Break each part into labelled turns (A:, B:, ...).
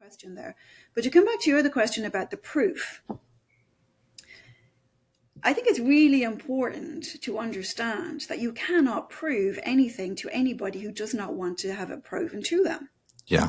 A: question there. But to come back to your other question about the proof, I think it's really important to understand that you cannot prove anything to anybody who does not want to have it proven to them.
B: Yeah.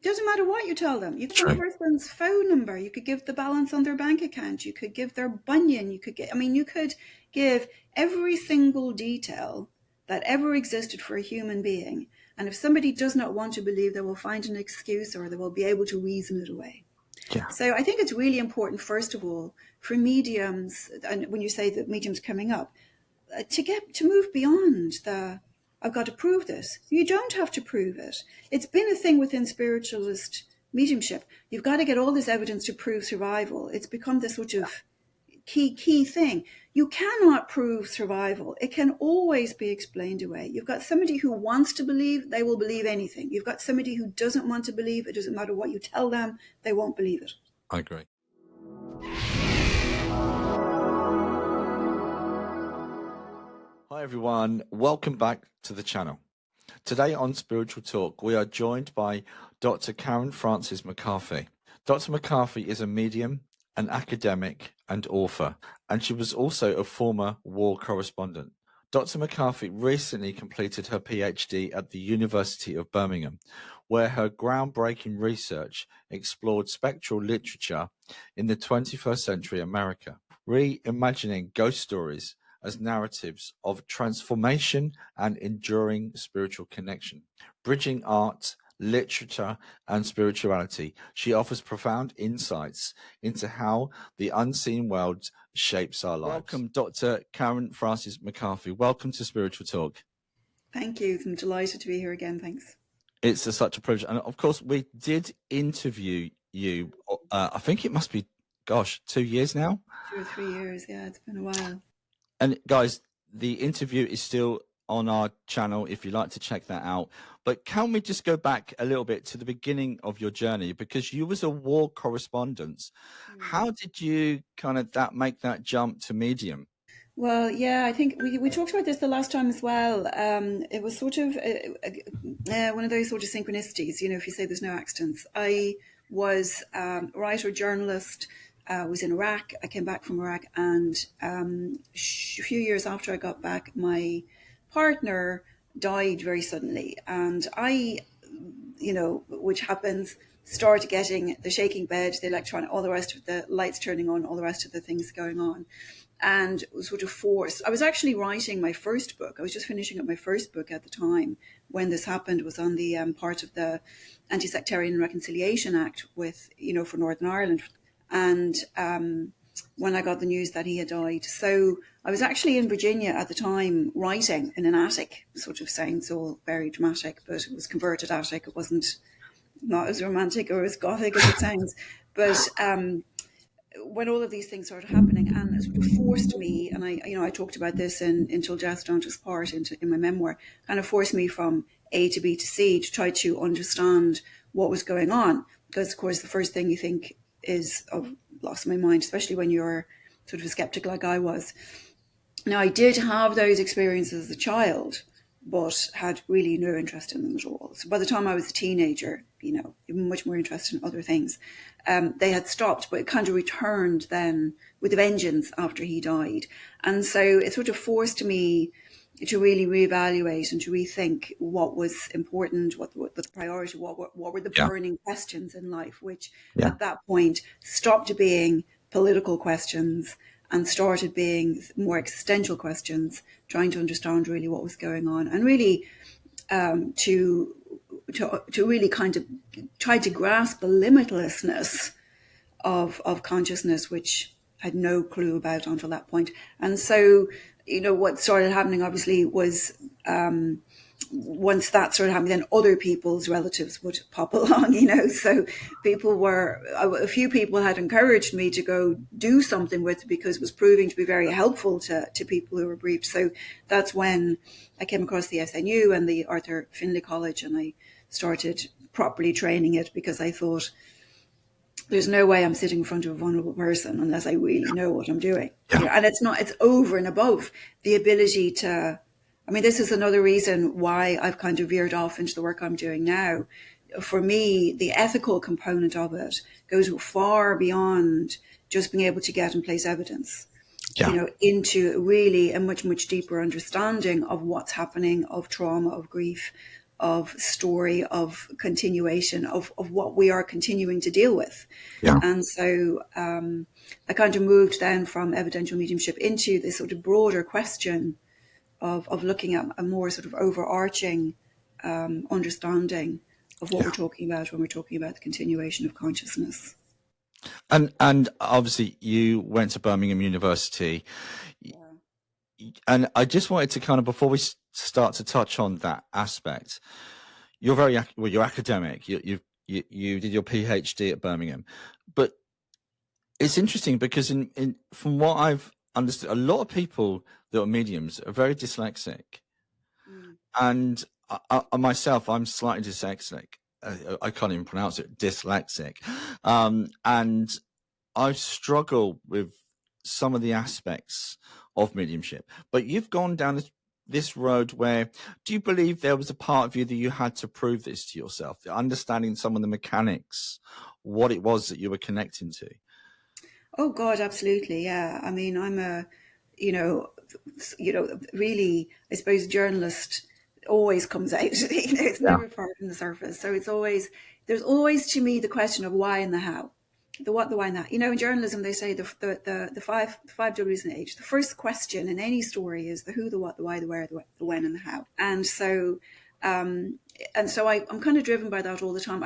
A: Doesn't matter what you tell them. You could give a person's phone number. You could give the balance on their bank account. You could give their bunion. You could give every single detail that ever existed for a human being. And if somebody does not want to believe, they will find an excuse or they will be able to reason it away.
B: Yeah.
A: So I think it's really important, first of all, for mediums, and when you say that mediums coming up, to move beyond the, I've got to prove this. You don't have to prove it. It's been a thing within spiritualist mediumship. You've got to get all this evidence to prove survival. It's become this sort of key thing. You cannot prove survival. It can always be explained away. You've got somebody who wants to believe, they will believe anything. You've got somebody who doesn't want to believe, it doesn't matter what you tell them, they won't believe it.
B: I agree. Hi everyone, welcome back to the channel. Today on Spiritual Talk, we are joined by Dr. Karen Frances McCarthy. Dr. McCarthy is a medium, an academic and author, and she was also a former war correspondent. Dr. McCarthy recently completed her PhD at the University of Birmingham, where her groundbreaking research explored spectral literature in the 21st century America, reimagining ghost stories as narratives of transformation and enduring spiritual connection. Bridging art, literature, and spirituality, she offers profound insights into how the unseen world shapes our lives. Welcome, Dr. Karen Frances McCarthy. Welcome to Spiritual Talk.
A: Thank you. I'm delighted to be here again. Thanks.
B: It's such a privilege. And of course, we did interview you, I think it must be, 2 years now?
A: 2 or 3 years, yeah, it's been a while.
B: And guys, the interview is still on our channel if you'd like to check that out. But can we just go back a little bit to the beginning of your journey? Because you was a war correspondent. How did you kind of make that jump to medium?
A: Well, yeah, I think we talked about this the last time as well. It was sort of one of those sort of synchronicities, you know, if you say there's no accidents. I was a writer, journalist, was in Iraq. I came back from Iraq, and a few years after I got back, my partner died very suddenly. And I, you know, which happens, started getting the shaking bed, the electronic, all the rest of the lights turning on, all the rest of the things going on. And was sort of forced. I was actually writing my first book. I was just finishing up my first book at the time when this happened. It was on the part of the Anti-Sectarian Reconciliation Act with, you know, for Northern Ireland. And when I got the news that he had died. So I was actually in Virginia at the time writing in an attic, sort of sounds all very dramatic, but it was converted attic. It wasn't not as romantic or as gothic as it sounds. But when all of these things started happening, and it sort of forced me, and I talked about this in Till Death Don't Us Part in my memoir, kind of forced me from A to B to C to try to understand what was going on. Because of course the first thing you think is, oh, lost my mind, especially when you're sort of a skeptic like I was. Now, I did have those experiences as a child, but had really no interest in them at all. So by the time I was a teenager, you know, much more interested in other things. They had stopped, but it kind of returned then with a vengeance after he died. And so it sort of forced me to really reevaluate and to rethink what was important, what the priority, what were the burning questions in life, which at that point stopped being political questions and started being more existential questions, trying to understand really what was going on, and really to really kind of try to grasp the limitlessness of consciousness, which I had no clue about until that point. And so, you know, what started happening obviously was once that started happening, then other people's relatives would pop along, you know. So a few people had encouraged me to go do something with it because it was proving to be very helpful to people who were bereaved. So that's when I came across the SNU and the Arthur Findlay College, and I started properly training it, because I thought, there's no way I'm sitting in front of a vulnerable person unless I really know what I'm doing. Yeah. And it's over and above the ability to, I mean, this is another reason why I've kind of veered off into the work I'm doing now. for me, the ethical component of it goes far beyond just being able to get and place evidence, into really a much, much deeper understanding of what's happening, of trauma, of grief, of story, of continuation, of what we are continuing to deal with.
B: Yeah.
A: And so I kind of moved then from evidential mediumship into this sort of broader question of looking at a more sort of overarching understanding of what we're talking about when we're talking about the continuation of consciousness.
B: And obviously you went to Birmingham University.
A: Yeah.
B: And I just wanted to kind of, before we start to touch on that aspect, you're you're academic. You did your PhD at Birmingham, but it's interesting because from what I've understood, a lot of people that are mediums are very dyslexic, and I myself, I'm slightly dyslexic. I can't even pronounce it, dyslexic, and I struggle with some of the aspects of mediumship. But you've gone down this road where, do you believe there was a part of you that you had to prove this to yourself, understanding some of the mechanics, what it was that you were connecting to?
A: Oh God, absolutely. Yeah. I mean, I'm a, really, I suppose journalist always comes out, it's never far from the surface. So there's always to me the question of why and the how. The what, the why, and that. In journalism, they say the five W's in H. The first question in any story is the who, the what, the why, the where, the when, and the how. And so, I'm kind of driven by that all the time.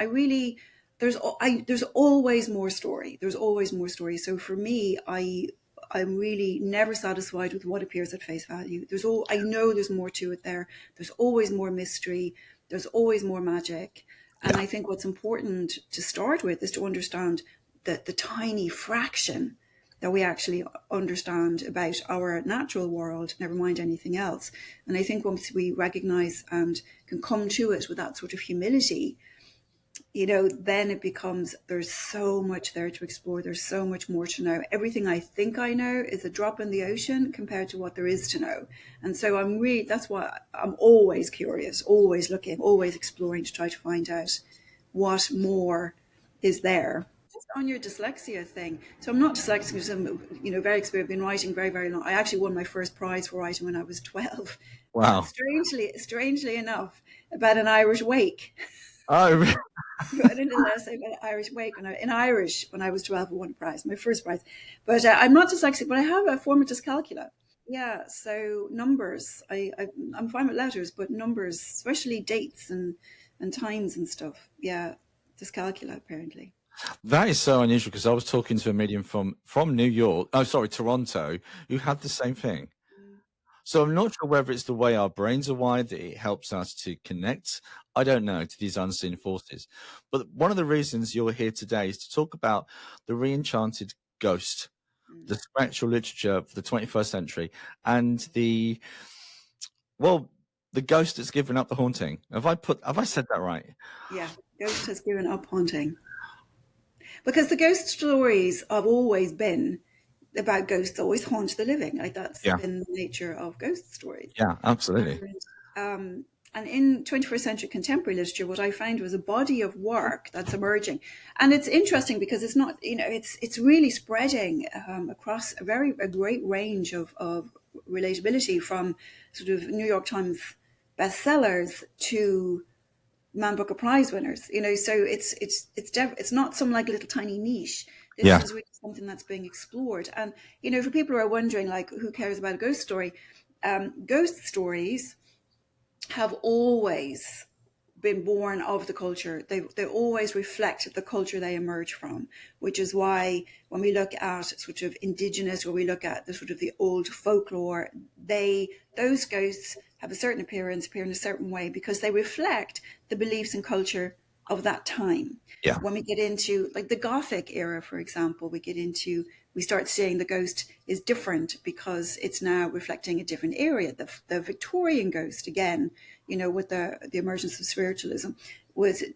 A: There's always more story. There's always more story. So for me, I'm really never satisfied with what appears at face value. I know there's more to it there. There's always more mystery. There's always more magic. And I think what's important to start with is to understand the tiny fraction that we actually understand about our natural world, never mind anything else. And I think once we recognize and can come to it with that sort of humility, then it becomes, there's so much there to explore. There's so much more to know. Everything I think I know is a drop in the ocean compared to what there is to know. And so that's why I'm always curious, always looking, always exploring to try to find out what more is there. Just on your dyslexia thing. So I'm not dyslexic because I'm, very experienced. I've been writing very, very long. I actually won my first prize for writing when I was 12.
B: Wow.
A: Strangely enough, about an Irish wake.
B: Oh,
A: I did an essay about Irish wake in Irish when I was 12. I won a prize, my first prize. But I'm not dyslexic, but I have a form of dyscalculia. Yeah, so numbers. I'm fine with letters, but numbers, especially dates and times and stuff. Yeah, dyscalculia apparently.
B: That is so unusual, because I was talking to a medium from New York, Toronto, who had the same thing. So I'm not sure whether it's the way our brains are wired that it helps us to connect, I don't know, to these unseen forces. But one of the reasons you're here today is to talk about the re-enchanted ghost, the spectral literature of the 21st century, and the ghost that's given up the haunting. Have I said that right?
A: Yeah, ghost has given up haunting. Because the ghost stories have always been about ghosts always haunt the living. Like that's been the nature of ghost stories.
B: Yeah, absolutely.
A: And in 21st century contemporary literature, what I found was a body of work that's emerging. And it's interesting because it's not, it's really spreading across a great range of relatability, from sort of New York Times bestsellers to Man Booker Prize winners, so it's not some like little tiny niche. This is really something that's being explored. And, for people who are wondering, like, who cares about a ghost story? Ghost stories have always been born of the culture. They always reflect the culture they emerge from, which is why when we look at sort of indigenous, or we look at the sort of the old folklore, those ghosts have a certain appearance, appear in a certain way, because they reflect the beliefs and culture of that time.
B: Yeah.
A: When we get into like the Gothic era, for example, we start seeing the ghost is different because it's now reflecting a different area. The Victorian ghost, again, with the emergence of spiritualism,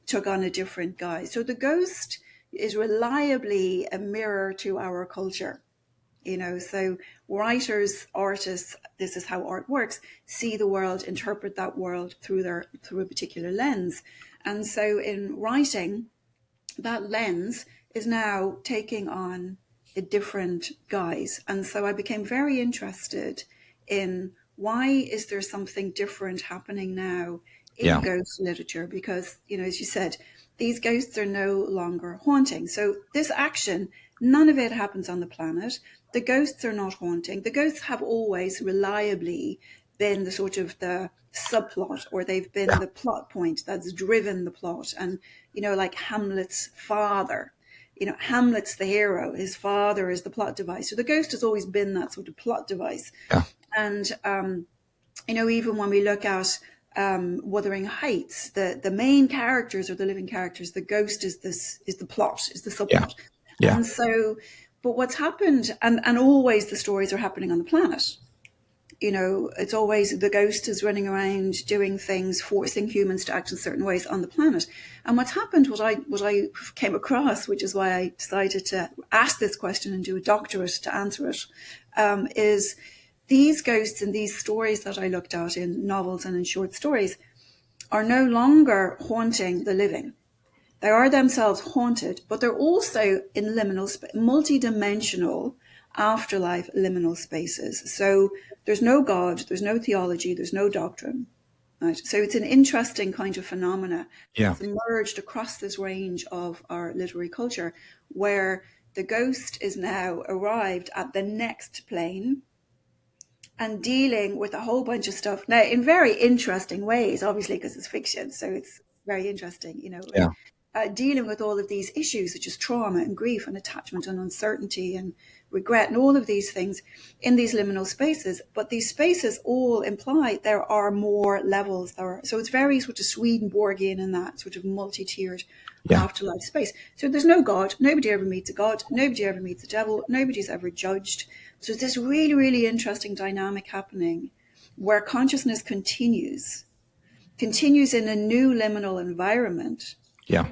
A: took on a different guise. So the ghost is reliably a mirror to our culture. So writers, artists, this is how art works, see the world, interpret that world through a particular lens. And so in writing, that lens is now taking on a different guise. And so I became very interested in why is there something different happening now in ghost literature? Because, as you said, these ghosts are no longer haunting. So this action, none of it happens on the planet. The ghosts are not haunting. The ghosts have always reliably been the sort of the subplot, or they've been the plot point that's driven the plot. And, like Hamlet's father, Hamlet's the hero, his father is the plot device. So the ghost has always been that sort of plot device. And, even when we look at Wuthering Heights, the main characters are the living characters. The ghost is the plot, is the subplot. And so, but what's happened, and always the stories are happening on the planet. It's always the ghost is running around doing things, forcing humans to act in certain ways on the planet. And what's happened, what I came across, which is why I decided to ask this question and do a doctorate to answer it, is these ghosts and these stories that I looked at in novels and in short stories are no longer haunting the living. They are themselves haunted, but they're also in liminal, multi-dimensional afterlife liminal spaces. So there's no God, there's no theology, there's no doctrine. Right? So it's an interesting kind of phenomena that's emerged across this range of our literary culture, where the ghost is now arrived at the next plane and dealing with a whole bunch of stuff now in very interesting ways, obviously, because it's fiction. So it's very interesting, dealing with all of these issues, such as trauma and grief and attachment and uncertainty and regret and all of these things in these liminal spaces. But these spaces all imply there are more levels. So it's very sort of Swedenborgian in that sort of multi-tiered afterlife space. So there's no God. Nobody ever meets a God. Nobody ever meets a devil. Nobody's ever judged. So there's this really, really interesting dynamic happening where consciousness continues in a new liminal environment.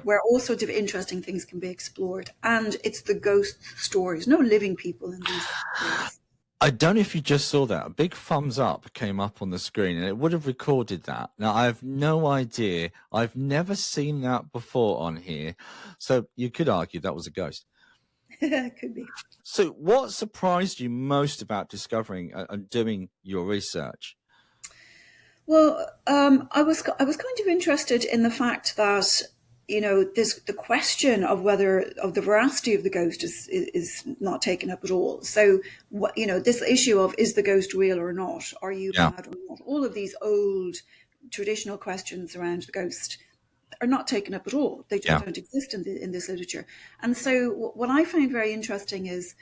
A: Where all sorts of interesting things can be explored. And it's the ghost stories, no living people in these stories.
B: I don't know if you just saw that. A big thumbs up came up on the screen, and it would have recorded that. Now, I have no idea. I've never seen that before on here. So you could argue that was a ghost.
A: Could be.
B: So what surprised you most about discovering and doing your research?
A: Well, I was kind of interested in the fact that the question of the veracity of the ghost is not taken up at all. So, this issue of is the ghost real or not? Are you mad or not? All of these old traditional questions around the ghost are not taken up at all. They just don't exist in this literature. And so what I find very interesting is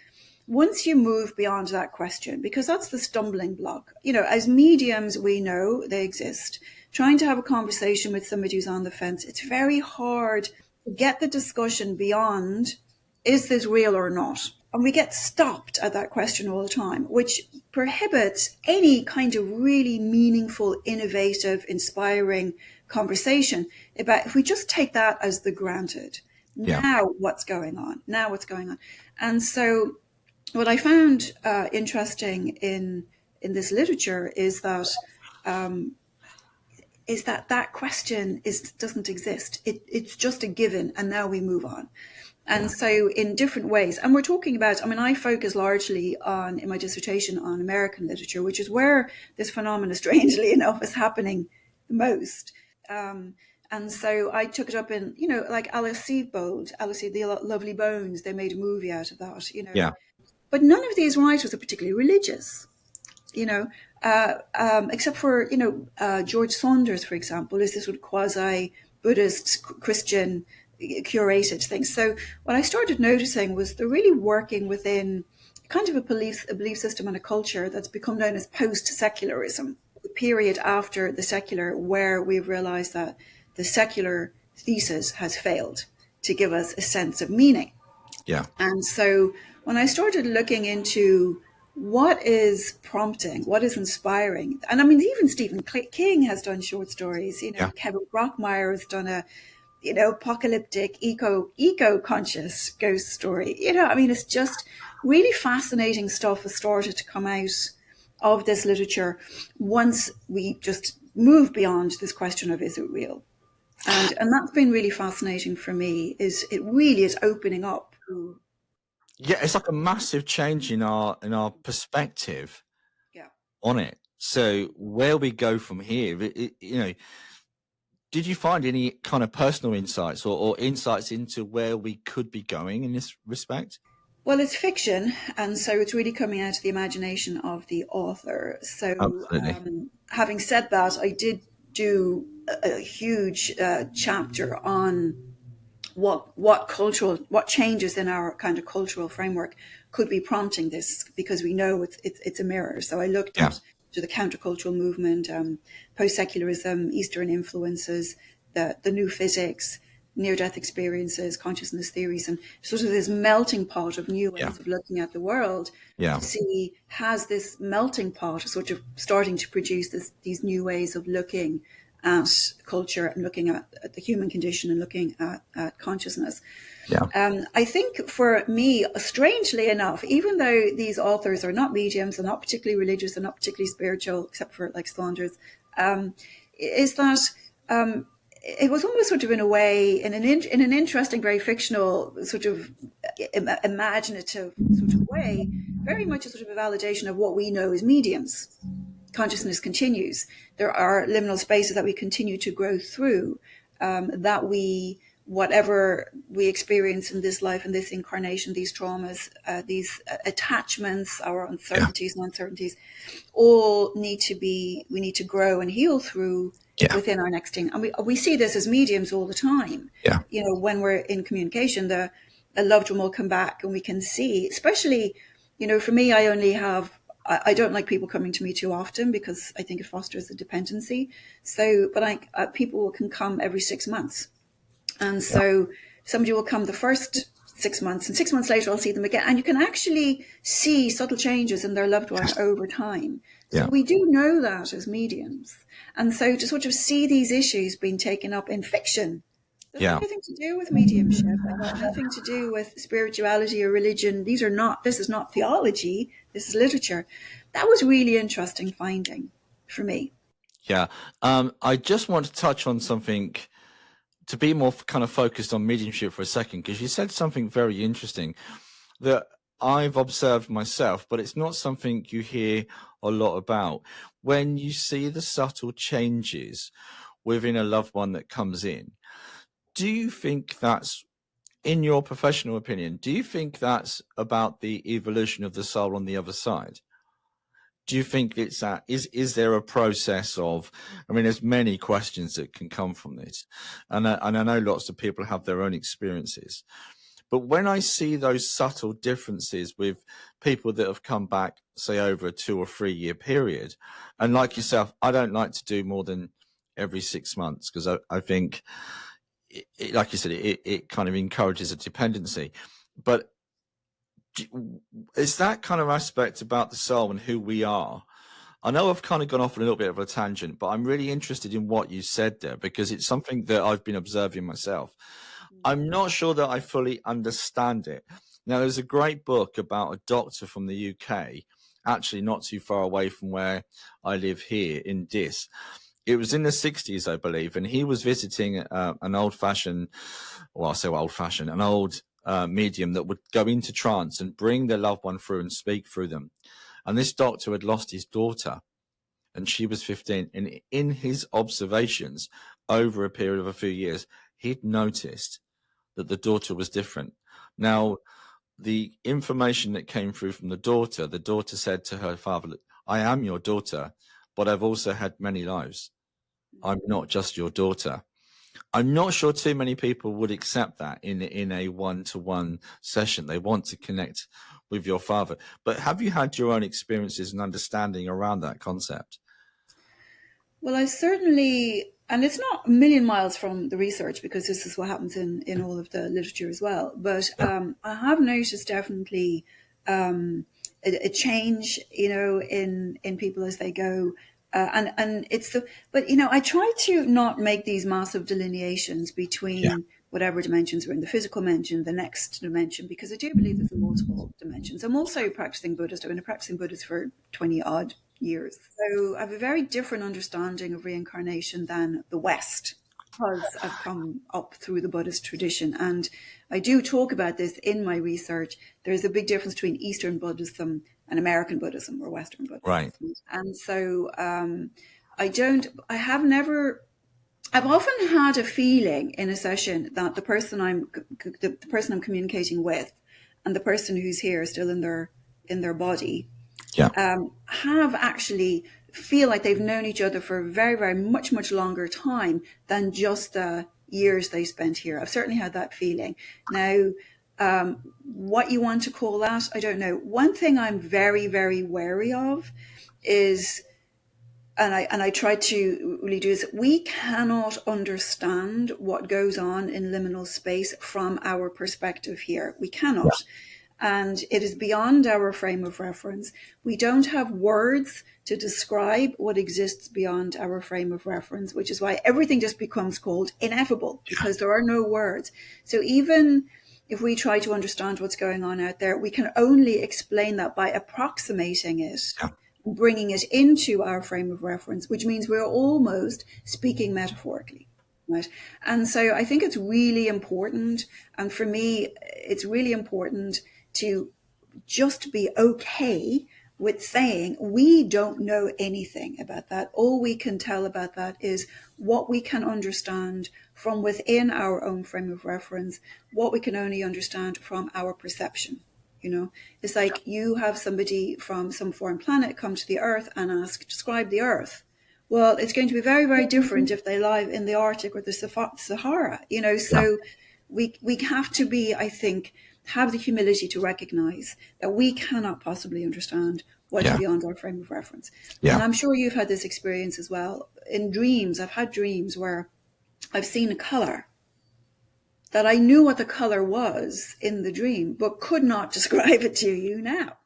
A: once you move beyond that question, because that's the stumbling block, as mediums, we know they exist. Trying to have a conversation with somebody who's on the fence, it's very hard to get the discussion beyond, is this real or not? And we get stopped at that question all the time, which prohibits any kind of really meaningful, innovative, inspiring conversation about if we just take that as the granted. Now what's going on? And so what I found interesting in this literature is that that question doesn't exist. It's just a given, and now we move on. And so in different ways, and we're talking about, I focus largely in my dissertation on American literature, which is where this phenomena, strangely enough, is happening the most. And so I took it up in, like Alice Sebold, The Lovely Bones, they made a movie out of that, But none of these writers are particularly religious, except for, George Saunders, for example, is this sort of quasi-Buddhist, Christian curated thing. So what I started noticing was they're really working within kind of a belief system and a culture that's become known as post-secularism, the period after the secular, where we've realized that the secular thesis has failed to give us a sense of meaning. And so when I started looking into what is prompting, what is inspiring, and even Stephen King has done short stories, Kevin Brockmeyer has done a, apocalyptic, eco-conscious ghost story. It's just really fascinating stuff has started to come out of this literature once we just move beyond this question of is it real? And that's been really fascinating for me. Is it really is opening up.
B: Yeah, it's like a massive change in our perspective
A: Yeah.
B: on it. So where we go from here, did you find any kind of personal insights or insights into where we could be going in this respect?
A: Well, it's fiction, and so it's really coming out of the imagination of the author. So,
B: Absolutely.
A: having said that, I did do a huge chapter on what changes in our kind of cultural framework could be prompting this, because we know it's a mirror. So I looked
B: Yeah.
A: at the countercultural movement, post-secularism, Eastern influences, the new physics, near-death experiences, consciousness theories, and sort of this melting pot of new
B: Yeah.
A: ways of looking at the world,
B: Yeah.
A: to see, has this melting pot sort of starting to produce these new ways of looking at culture and looking at the human condition and looking at consciousness.
B: Yeah.
A: I think for me, strangely enough, even though these authors are not mediums, they're not particularly religious, they're not particularly spiritual, except for like Saunders, is that it was almost sort of in a way, in an interesting, very fictional, sort of imaginative sort of way, very much a sort of a validation of what we know as mediums. Consciousness continues. There are liminal spaces that we continue to grow through, that we, whatever we experience in this life, in this incarnation, these traumas, these attachments, our uncertainties and uncertainties, all need to be, we need to grow and heal through
B: Yeah.
A: within our next thing. And we see this as mediums all the time.
B: Yeah.
A: You know, when we're in communication, a loved one will come back and we can see, especially, you know, for me, I don't like people coming to me too often, because I think it fosters a dependency. So, but people can come every 6 months. And so somebody will come the first 6 months, and 6 months later I'll see them again. And you can actually see subtle changes in their loved one over time. So
B: Yeah.
A: we do know that as mediums. And so to sort of see these issues being taken up in fiction, that's got
B: Yeah.
A: nothing to do with mediumship, and got nothing to do with spirituality or religion. This is not theology, this is literature. That was really interesting finding for me.
B: Yeah. I just want to touch on something to be more kind of focused on mediumship for a second, because you said something very interesting that I've observed myself, but it's not something you hear a lot about. When you see the subtle changes within a loved one that comes in, do you think that's, in your professional opinion, do you think that's about the evolution of the soul on the other side? Do you think it's that, is there a process of, I mean, there's many questions that can come from this, and I know lots of people have their own experiences, but when I see those subtle differences with people that have come back, say over a 2 or 3 year period, and like yourself, I don't like to do more than every 6 months, because I think like you said, it kind of encourages a dependency. But is that kind of aspect about the soul and who we are? I know I've kind of gone off on a little bit of a tangent, but I'm really interested in what you said there, because it's something that I've been observing myself. I'm not sure that I fully understand it. Now, there's a great book about a doctor from the UK, actually not too far away from where I live here in Dis. It was in the 60s, I believe, and he was visiting an old-fashioned, well, I say old-fashioned, an old medium that would go into trance and bring their loved one through and speak through them. And this doctor had lost his daughter, and she was 15. And in his observations over a period of a few years, he'd noticed that the daughter was different. Now, the information that came through from the daughter said to her father, I am your daughter, but I've also had many lives. I'm not just your daughter. I'm not sure too many people would accept that in a one-to-one session. They want to connect with your father. But have you had your own experiences and understanding around that concept?
A: Well, I certainly, and it's not a million miles from the research, because this is what happens in all of the literature as well. But
B: Yeah.
A: I have noticed definitely a change, you know, in people as they go. And it's but, you know, I try to not make these massive delineations
B: Yeah.
A: between whatever dimensions we're in, the physical dimension, the next dimension, because I do believe there's multiple dimensions. I'm also practicing Buddhist. I've been a practicing Buddhist for 20 odd years. So I have a very different understanding of reincarnation than the West. because I've come up through the Buddhist tradition. And I do talk about this in my research. There's a big difference between Eastern Buddhism and American Buddhism or Western Buddhism.
B: Right.
A: And so I've often had a feeling in a session that the person I'm communicating with and the person who's here still in their body have actually feel like they've known each other for a very, very much longer time than just the years they spent here. I've certainly had that feeling. Now, what you want to call that, I don't know. One thing I'm very, very wary of is, and I try to really do, is we cannot understand what goes on in liminal space from our perspective here. We cannot. And it is beyond our frame of reference. We don't have words to describe what exists beyond our frame of reference, which is why everything just becomes called ineffable, because there are no words. So even if we try to understand what's going on out there, we can only explain that by approximating it, bringing it into our frame of reference, which means we're almost speaking metaphorically. Right. And so I think it's really important. And for me, it's really important to just be okay with saying we don't know anything about that. All we can tell about that is what we can understand from within our own frame of reference, what we can only understand from our perception. You know, it's like you have somebody from some foreign planet come to the Earth and describe the Earth. Well, it's going to be very, very different if they live in the Arctic or the Sahara, you know, so we have to be, I think, have the humility to recognize that we cannot possibly understand what's beyond our frame of reference. And I'm sure you've had this experience as well. In dreams, I've had dreams where I've seen a color that I knew what the color was in the dream, but could not describe it to you now.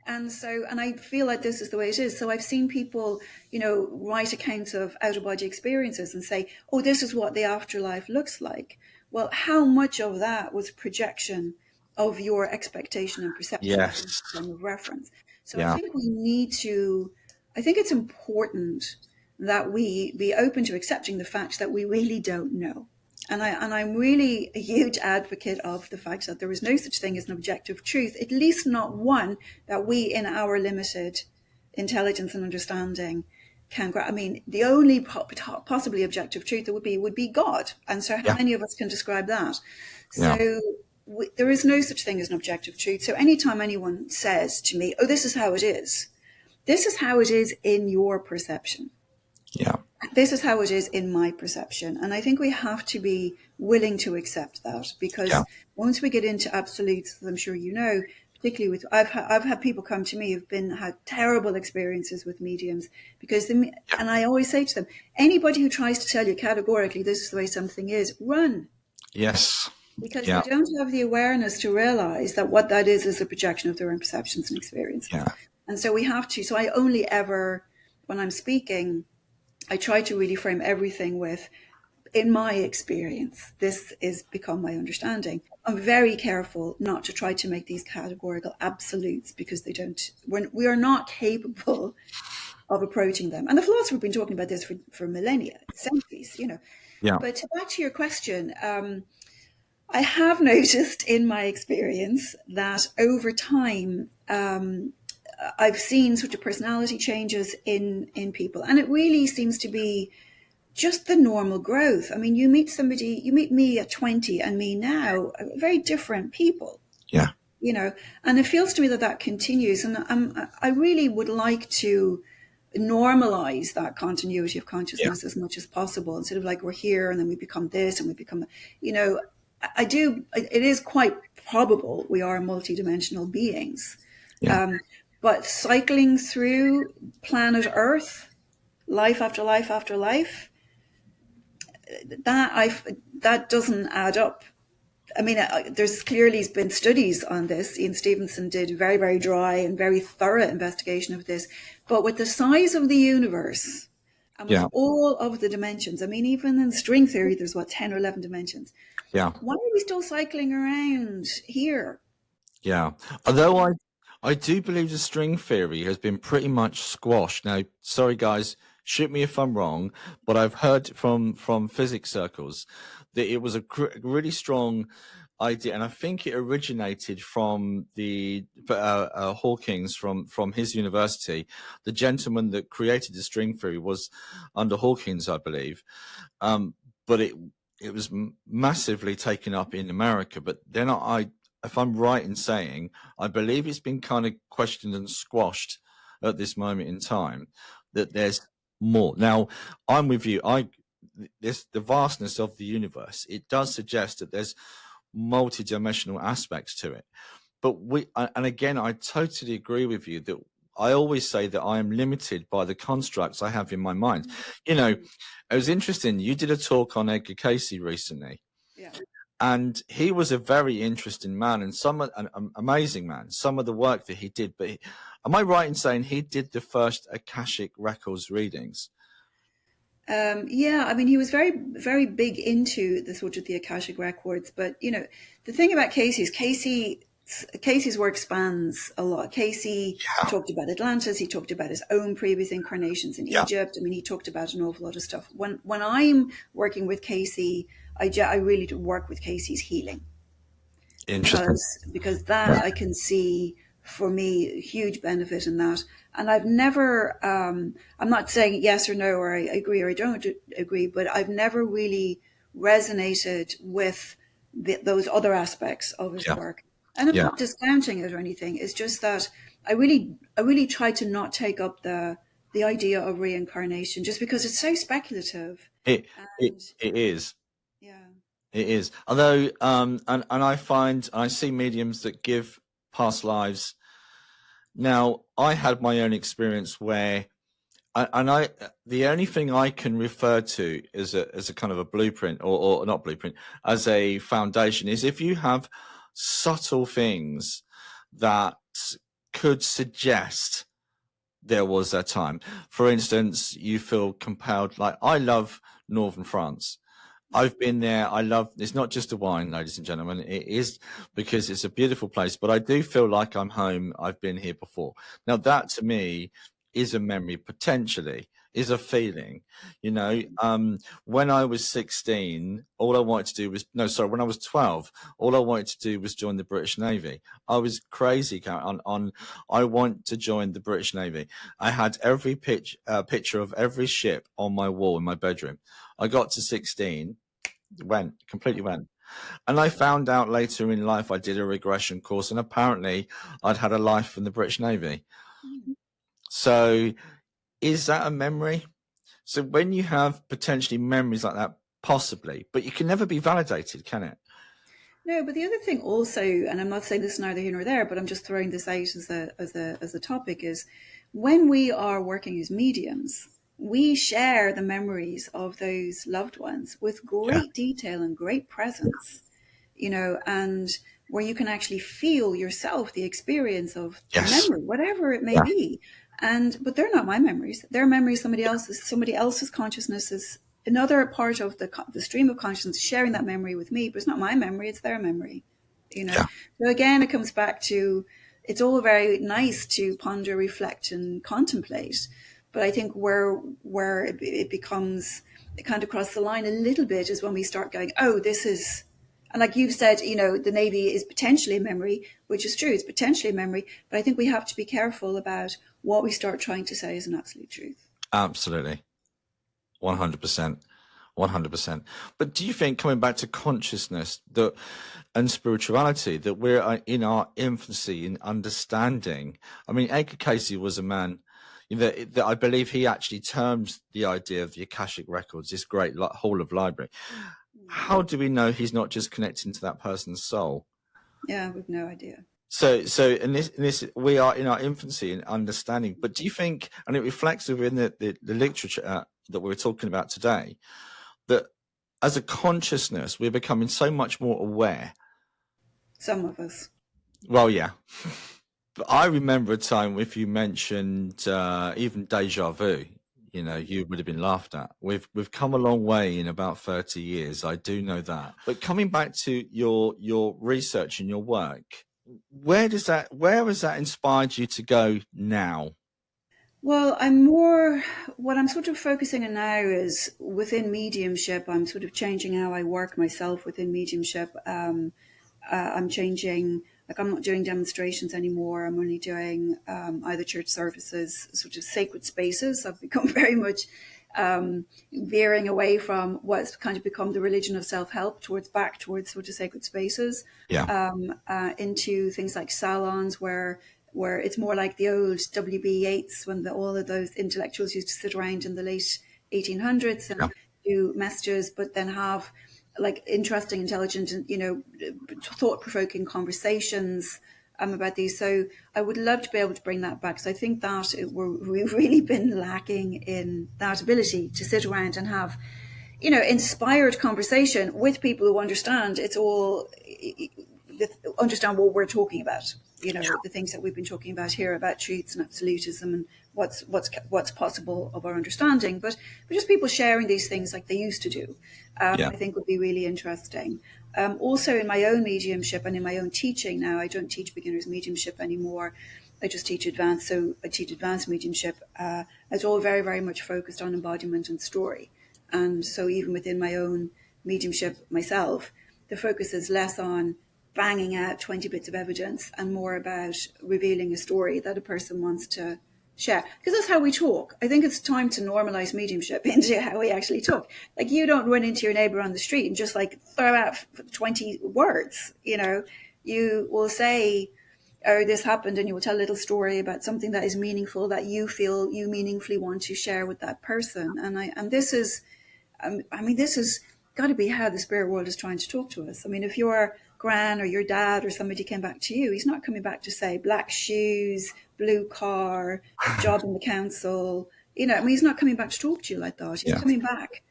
A: And so, and I feel like this is the way it is. So I've seen people, you know, write accounts of out-of-body experiences and say, oh, this is what the afterlife looks like. Well, how much of that was projection of your expectation and perception of reference? So I think we need to, I think it's important that we be open to accepting the fact that we really don't know. And I'm really a huge advocate of the fact that there is no such thing as an objective truth, at least not one that we in our limited intelligence and understanding can grasp. I mean, the only possibly objective truth that would be God. And so how many of us can describe that? So there is no such thing as an objective truth. So anytime anyone says to me, oh, this is how it is in your perception. This is how it is in my perception. And I think we have to be willing to accept that, because once we get into absolutes, as I'm sure you know, particularly with, I've had people come to me who've had terrible experiences with mediums, because, and I always say to them, anybody who tries to tell you categorically, this is the way something is, run.
B: Yes.
A: Because they don't have the awareness to realize that what that is a projection of their own perceptions and experiences. And so we have to, so I only ever, when I'm speaking, I try to really frame everything with, in my experience, this is become my understanding. I'm very careful not to try to make these categorical absolutes, because they don't, we are not capable of approaching them. And the philosophers have been talking about this for millennia, centuries, you know. But back to your question, I have noticed in my experience that over time, I've seen sort of personality changes in people, and it really seems to be just the normal growth. I mean, you meet me at 20 and me now, very different people. You know, and it feels to me that continues. And I really would like to normalize that continuity of consciousness as much as possible, instead of like we're here and then we become this and we become, you know, it is quite probable we are multidimensional beings. But cycling through planet Earth, life after life after life, that doesn't add up. I mean, there's clearly been studies on this. Ian Stevenson did very, very dry and very thorough investigation of this. But with the size of the universe and with all of the dimensions, I mean, even in string theory, there's 10 or 11 dimensions. Why are we still cycling around here?
B: Although I do believe the string theory has been pretty much squashed. Now, sorry guys, shoot me if I'm wrong, but I've heard from physics circles that it was a really strong idea, and I think it originated from the Hawking's from his university. The gentleman that created the string theory was under Hawking's, I believe, but it was massively taken up in America. But then if I'm right in saying, I believe it's been kind of questioned and squashed at this moment in time, that there's more. Now, I'm with you. The vastness of the universe, it does suggest that there's multi-dimensional aspects to it. But and again, I totally agree with you that I always say that I am limited by the constructs I have in my mind. You know, it was interesting. You did a talk on Edgar Cayce recently.
A: Yeah.
B: And he was a very interesting man and an amazing man, some of the work that he did. But am I right in saying he did the first Akashic Records readings?
A: Yeah, I mean, he was very, very big into the sort of the Akashic Records. But, you know, the thing about Cayce's work spans a lot. Cayce talked about Atlantis. He talked about his own previous incarnations in Egypt. I mean, he talked about an awful lot of stuff. When I'm working with Cayce, I really do work with Cayce's healing.
B: Interesting.
A: Because that I can see, for me, a huge benefit in that. And I've never, I'm not saying yes or no, or I agree or I don't agree, but I've never really resonated with those other aspects of his work. And I'm not discounting it or anything. It's just that I really try to not take up the idea of reincarnation, just because it's so speculative.
B: It is.
A: Yeah.
B: It is. Although, and I see mediums that give past lives. Now, I had my own experience where, the only thing I can refer to as a kind of a blueprint, or not blueprint, as a foundation, is if you have subtle things that could suggest there was a time. For instance, you feel compelled, like I love northern France. I've been there. I love, it's not just a wine, ladies and gentlemen. It is, because it's a beautiful place, but I do feel like I'm home. I've been here before. Now that to me is a memory, potentially is a feeling, you know. When I was 16, all I wanted to do was, when I was 12, all I wanted to do was join the British Navy. I was crazy I want to join the British Navy. I had every picture of every ship on my wall in my bedroom. I got to 16, completely went. And I found out later in life, I did a regression course, and apparently I'd had a life from the British Navy. So is that a memory? So when you have potentially memories like that, possibly, but you can never be validated, can it?
A: No, but the other thing also, and I'm not saying this is neither here nor there, but I'm just throwing this out as a topic, is when we are working as mediums, we share the memories of those loved ones with great detail and great presence, you know, and where you can actually feel yourself the experience of the memory, whatever it may be. But they're not my memories. They're memories somebody else's consciousness is another part of the stream of consciousness sharing that memory with me, but it's not my memory, it's their memory, you know. So again, it comes back to, it's all very nice to ponder, reflect and contemplate, but I think where it becomes, it kind of cross the line a little bit is when we start going, oh, this is, and like you've said, you know, the Navy is potentially a memory, which is true, it's potentially a memory, but I think we have to be careful about what we start trying to say is an absolute truth.
B: Absolutely. 100%. 100%. But do you think, coming back to consciousness and spirituality, that we're in our infancy in understanding? I mean, Edgar Cayce was a man that I believe he actually termed the idea of the Akashic Records, this great hall of library. How do we know he's not just connecting to that person's soul?
A: Yeah, we've no idea.
B: So in this, we are in our infancy in understanding. But do you think, and it reflects within the literature that we're talking about today, that as a consciousness, we're becoming so much more aware?
A: Some of us.
B: Well, yeah. But I remember a time, if you mentioned even deja vu, you know, you would have been laughed at. We've come a long way in about 30 years. I do know that. But coming back to your research and your work, where has that inspired you to go now?
A: Well, what I'm sort of focusing on now is within mediumship, I'm sort of changing how I work myself within mediumship. I'm changing, like, I'm not doing demonstrations anymore. I'm only doing either church services, sort of sacred spaces. I've become very much veering away from what's kind of become the religion of self-help back towards sort of sacred spaces,
B: Yeah,
A: into things like salons where it's more like the old W.B. Yeats, when all of those intellectuals used to sit around in the late 1800s
B: yeah,
A: and do messages, but then have like interesting, intelligent, thought-provoking conversations about these. So I would love to be able to bring that back, because I think that we've really been lacking in that ability to sit around and have, inspired conversation with people who understand understand what we're talking about. The things that we've been talking about here about truths and absolutism and what's possible of our understanding, but just people sharing these things like they used to do.
B: yeah.
A: I think would be really interesting. Also, in my own mediumship and in my own teaching now, I don't teach beginners mediumship anymore. I just teach advanced. So I teach advanced mediumship. It's all very, very much focused on embodiment and story. And so even within my own mediumship myself, the focus is less on banging out 20 bits of evidence and more about revealing a story that a person wants to share. Because that's how we talk. I think it's time to normalize mediumship into how we actually talk. Like, you don't run into your neighbor on the street and just like throw out 20 words. You will say, oh, this happened, and you will tell a little story about something that is meaningful, that you feel you meaningfully want to share with that person. And this is, this has got to be how the spirit world is trying to talk to us. I mean, if your gran or your dad or somebody came back to you, he's not coming back to say black shoes, blue car, job in the council. He's not coming back to talk to you like that. He's
B: Yeah,
A: coming back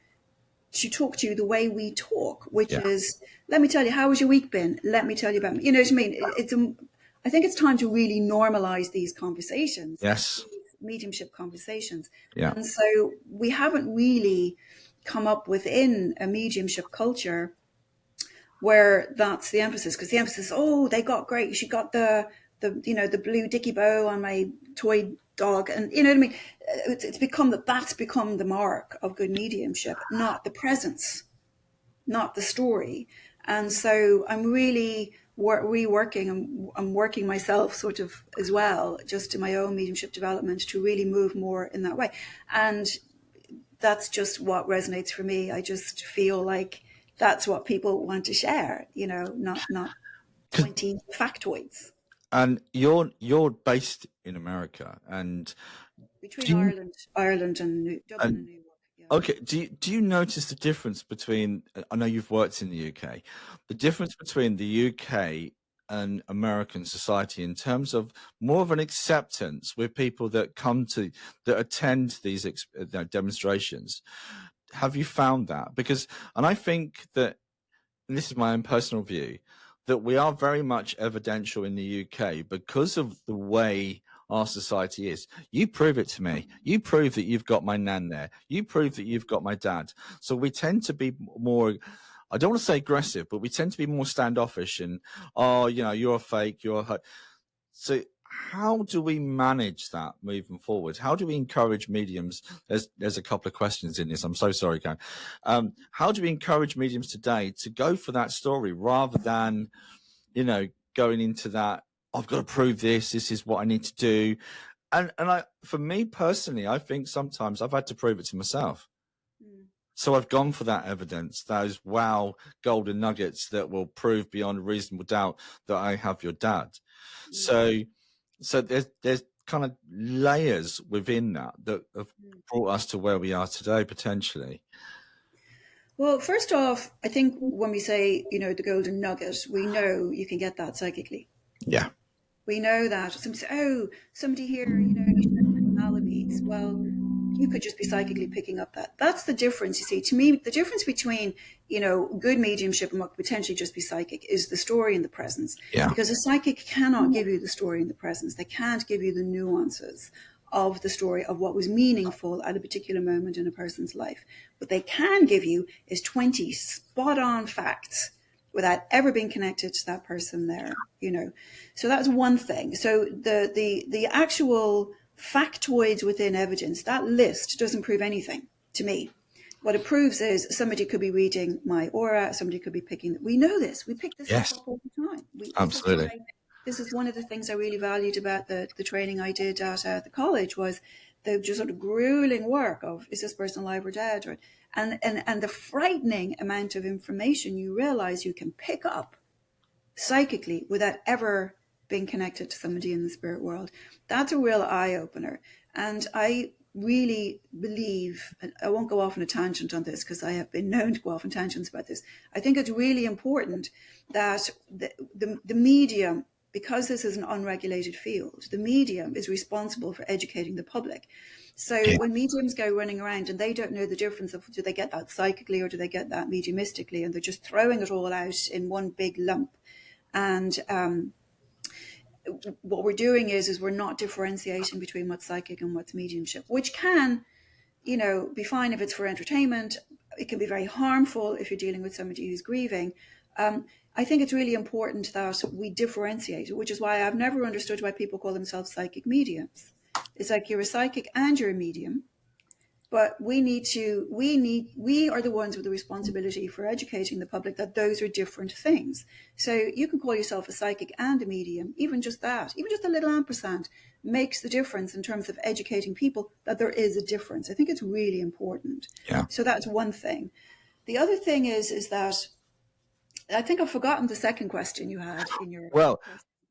A: to talk to you the way we talk, which
B: yeah.
A: is, let me tell you, how has your week been? Let me tell you about me. You know what I mean? I think it's time to really normalize these conversations,
B: Yes,
A: these mediumship conversations.
B: yeah.
A: And so we haven't really come up within a mediumship culture where that's the emphasis, because the emphasis, oh, they got great. She got the blue dicky bow on my toy dog, and you know what I mean. It's become that's become the mark of good mediumship, not the presence, not the story. And so I'm really reworking, and I'm working myself sort of as well, just in my own mediumship development, to really move more in that way. And that's just what resonates for me. I just feel like that's what people want to share, not 20 factoids.
B: And you're based in America, and
A: Between
B: do you,
A: Ireland and Dublin and
B: and
A: New York. Yeah.
B: okay, do you notice the difference between? I know you've worked in the UK, the difference between the UK and American society in terms of more of an acceptance with people that attend these demonstrations. Have you found that? Because, and I think that, and this is my own personal view, that we are very much evidential in the UK because of the way our society is. You prove it to me. You prove that you've got my nan there. You prove that you've got my dad. So we tend to be more, I don't want to say aggressive, but we tend to be more standoffish and, oh, you're a fake, so how do we manage that moving forward? How do we encourage mediums? There's a couple of questions in this. I'm so sorry, Karen. How do we encourage mediums today to go for that story rather than, going into that, I've got to prove this. This is what I need to do. For me personally, I think sometimes I've had to prove it to myself.
A: Mm.
B: So I've gone for that evidence, those wow golden nuggets that will prove beyond reasonable doubt that I have your dad.
A: Mm.
B: So there's kind of layers within that have
A: Mm.
B: brought us to where we are today, potentially.
A: Well, first off, I think when we say, the golden nugget, we know you can get that psychically.
B: Yeah.
A: We know that. Somebody say, oh, somebody here, you shared personalities. Well, you could just be psychically picking up that. That's the difference, you see. To me, the difference between, good mediumship and what could potentially just be psychic is the story and the presence.
B: Yeah.
A: Because a psychic cannot give you the story and the presence. They can't give you the nuances of the story of what was meaningful at a particular moment in a person's life. What they can give you is 20 spot on facts without ever being connected to that person there. So that's one thing. So the actual factoids within evidence, that list doesn't prove anything to me. What it proves is somebody could be reading my aura, somebody could be picking. We know this. We pick this stuff up all the time.
B: Absolutely.
A: This is one of the things I really valued about the training I did at the college, was the just sort of grueling work of, is this person alive or dead? And the frightening amount of information you realize you can pick up psychically without ever being connected to somebody in the spirit world. That's a real eye-opener. And I really believe, and I won't go off on a tangent on this because I have been known to go off on tangents about this. I think it's really important that the medium, because this is an unregulated field, the medium is responsible for educating the public. So when mediums go running around and they don't know the difference of, do they get that psychically or do they get that mediumistically, and they're just throwing it all out in one big lump. And what we're doing is we're not differentiating between what's psychic and what's mediumship, which can, be fine if it's for entertainment. It can be very harmful if you're dealing with somebody who's grieving. I think it's really important that we differentiate, which is why I've never understood why people call themselves psychic mediums. It's like you're a psychic and you're a medium, but we are the ones with the responsibility for educating the public that those are different things. So you can call yourself a psychic and a medium. Even just that, even just a little ampersand makes the difference in terms of educating people that there is a difference. I think it's really important.
B: Yeah.
A: So that's one thing. The other thing is that I think I've forgotten the second question you had in your question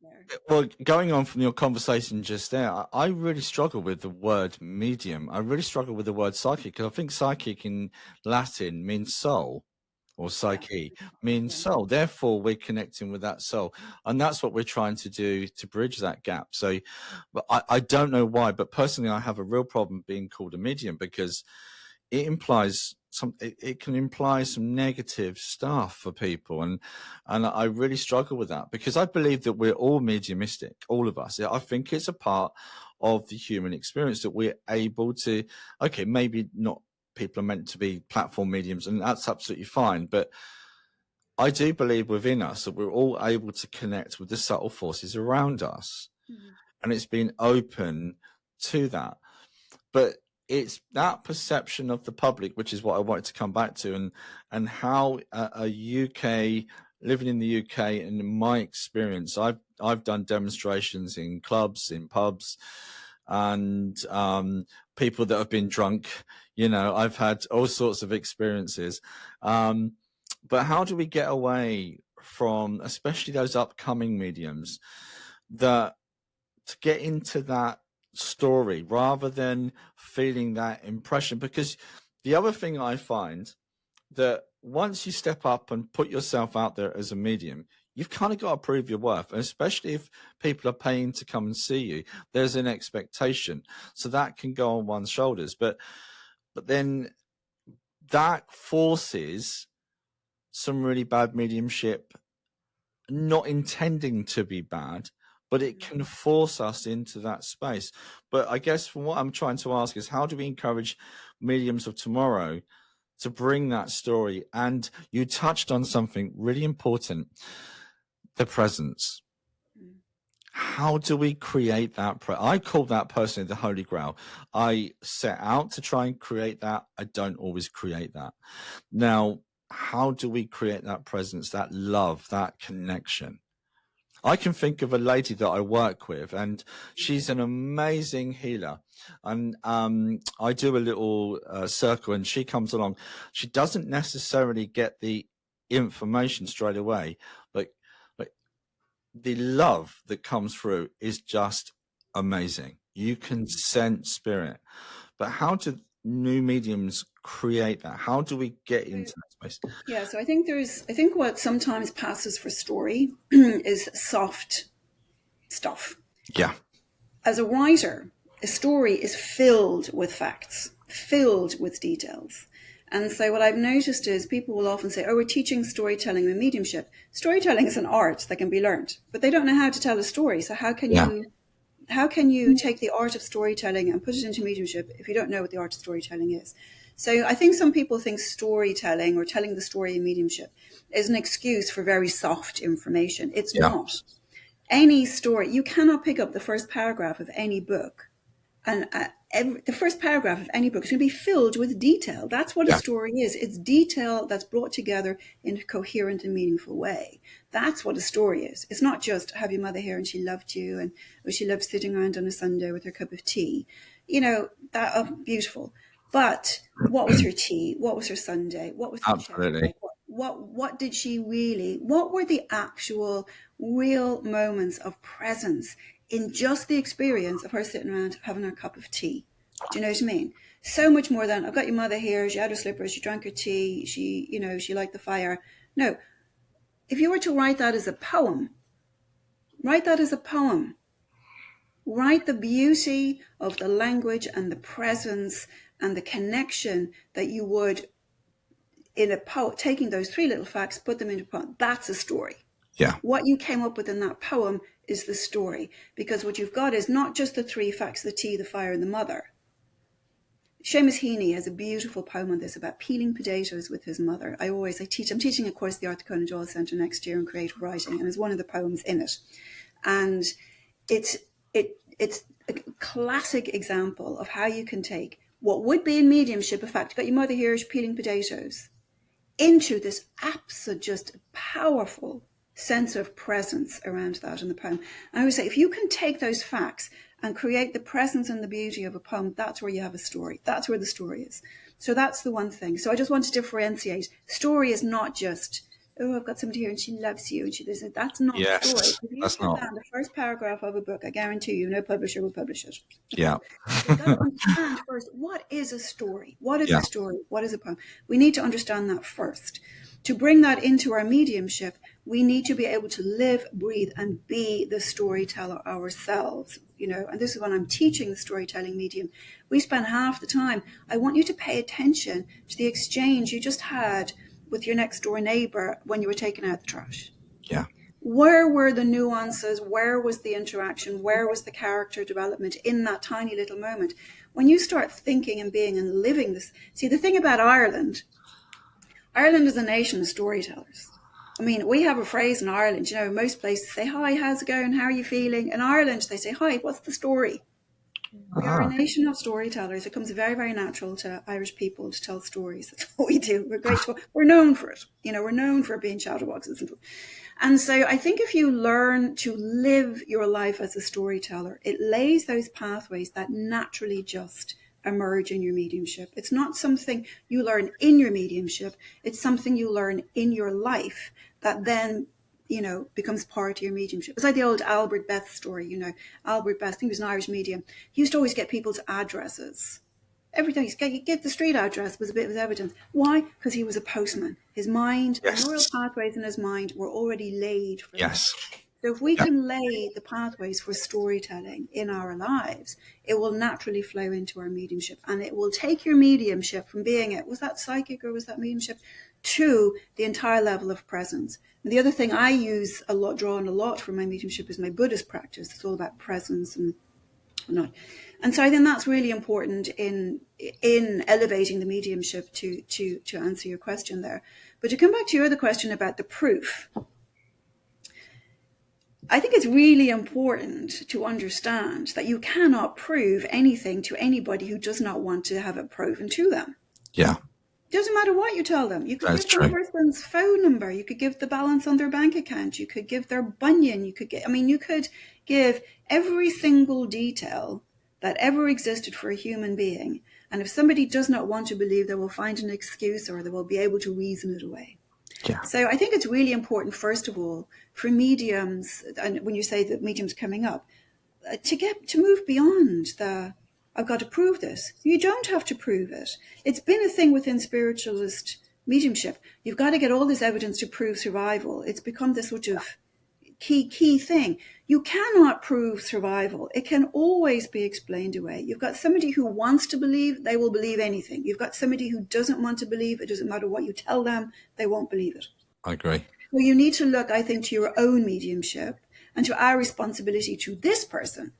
A: there.
B: Well, going on from your conversation just there, I really struggle with the word medium. I really struggle with the word psychic, because I think psychic in Latin means soul, or psyche means soul. Therefore, we're connecting with that soul. And that's what we're trying to do to bridge that gap. So but I don't know why, but personally, I have a real problem being called a medium, because it implies it can imply some negative stuff for people, and I really struggle with that, because I believe that we're all mediumistic, all of us. I think it's a part of the human experience that we're able to, okay, maybe not people are meant to be platform mediums, and that's absolutely fine, but I do believe within us that we're all able to connect with the subtle forces around us. And it's been open to that. But it's that perception of the public, which is what I wanted to come back to, and how a UK, living in the UK, and in my experience, I've done demonstrations in clubs, in pubs, and people that have been drunk. I've had all sorts of experiences. But how do we get away from, especially those upcoming mediums, that to get into that story rather than feeling that impression? Because the other thing I find, that once you step up and put yourself out there as a medium, you've kind of got to prove your worth. And especially if people are paying to come and see you, there's an expectation. So that can go on one's shoulders. But then that forces some really bad mediumship, not intending to be bad, but it can force us into that space. But I guess from what I'm trying to ask is, how do we encourage mediums of tomorrow to bring that story? And you touched on something really important, the presence. How do we create that? I call that personally the Holy Grail. I set out to try and create that. I don't always create that. Now, how do we create that presence, that love, that connection? I can think of a lady that I work with, and she's an amazing healer. And I do a little circle, and she comes along. She doesn't necessarily get the information straight away, but the love that comes through is just amazing. You can sense spirit. But how do new mediums create that? How do we get into that space?
A: Yeah, so I think what sometimes passes for story is soft stuff.
B: Yeah.
A: As a writer, a story is filled with facts, filled with details. And so what I've noticed is people will often say, oh, we're teaching storytelling and mediumship. Storytelling is an art that can be learned, but they don't know how to tell a story. So how can you take the art of storytelling and put it into mediumship if you don't know what the art of storytelling is? So I think some people think storytelling or telling the story in mediumship is an excuse for very soft information. It's not. Any story, you cannot pick up the first paragraph of any book And the first paragraph of any book is going to be filled with detail. That's what a story is. It's detail that's brought together in a coherent and meaningful way. That's what a story is. It's not just have your mother here and she loved you, and or she loved sitting around on a Sunday with her cup of tea. That beautiful. But what was her tea? What was her Sunday? What was her
B: Absolutely.
A: like? What did she really? What were the actual real moments of presence in just the experience of her sitting around having her cup of tea? Do you know what I mean? So much more than I've got your mother here. She had her slippers. She drank her tea. She liked the fire. No, if you were to write that as a poem, write that as a poem. Write the beauty of the language and the presence and the connection that you would in a poem, taking those three little facts, put them into a poem. That's a story.
B: Yeah.
A: What you came up with in that poem is the story, because what you've got is not just the three facts: the tea, the fire, and the mother. Seamus Heaney has a beautiful poem on this about peeling potatoes with his mother. I'm teaching a course at the Arthur Conan Doyle Centre next year in creative writing, and there's one of the poems in it. And it's a classic example of how you can take what would be in mediumship, in fact, you've got your mother here, she's peeling potatoes, into this absolute, just powerful sense of presence around that in the poem. And I would say, if you can take those facts and create the presence and the beauty of a poem, that's where you have a story. That's where the story is. So that's the one thing. So I just want to differentiate. Story is not just, oh, I've got somebody here and she loves you and she does it. That's not the story. If you put down the first paragraph of a book, I guarantee you, no publisher will publish it.
B: Yeah.
A: You've got to understand first, what is a story? What is a story? What is a poem? We need to understand that first. To bring that into our mediumship, we need to be able to live, breathe, and be the storyteller ourselves. And this is when I'm teaching the storytelling medium. We spend half the time. I want you to pay attention to the exchange you just had with your next door neighbor when you were taking out the trash.
B: Yeah.
A: Where were the nuances? Where was the interaction? Where was the character development in that tiny little moment? When you start thinking and being and living this, see, the thing about Ireland is a nation of storytellers. I mean, we have a phrase in Ireland, most places say, hi, how's it going? How are you feeling? In Ireland, they say, hi, what's the story? We are a nation of storytellers. It comes very, very natural to Irish people to tell stories. That's what we do. We're great. We're known for it. We're known for being chatterboxes. And so I think if you learn to live your life as a storyteller, it lays those pathways that naturally just emerge in your mediumship. It's not something you learn in your mediumship. It's something you learn in your life that then becomes part of your mediumship. It's like the old Albert Beth story, Albert Beth, I think he was an Irish medium. He used to always get people's addresses. Every time you get the street address was a bit of evidence. Why? Because he was a postman. His mind, the neural pathways in his mind were already laid for him. So if we can lay the pathways for storytelling in our lives, it will naturally flow into our mediumship, and it will take your mediumship from being was that psychic or was that mediumship, to the entire level of presence. And the other thing I use a lot, draw on a lot from my mediumship, is my Buddhist practice. It's all about presence and whatnot. And so I think that's really important in elevating the mediumship to answer your question there. But to come back to your other question about the proof, I think it's really important to understand that you cannot prove anything to anybody who does not want to have it proven to them.
B: Yeah.
A: It doesn't matter what you tell them. You could give them a person's phone number. You could give the balance on their bank account. You could give their bunion. You could give every single detail that ever existed for a human being. And if somebody does not want to believe, they will find an excuse or they will be able to reason it away.
B: Yeah.
A: So I think it's really important, first of all, for mediums, and when you say that mediums coming up, to move beyond I've got to prove this. You don't have to prove it. It's been a thing within spiritualist mediumship. You've got to get all this evidence to prove survival. It's become this sort of key thing. You cannot prove survival. It can always be explained away. You've got somebody who wants to believe, they will believe anything. You've got somebody who doesn't want to believe, it doesn't matter what you tell them, they won't believe it.
B: I agree.
A: Well, you need to look, I think, to your own mediumship and to our responsibility to this person.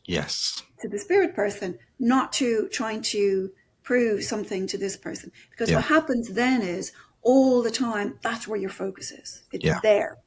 B: Yes.
A: To the spirit person, not to trying to prove something to this person. Because what happens then is all the time, that's where your focus is. It's there.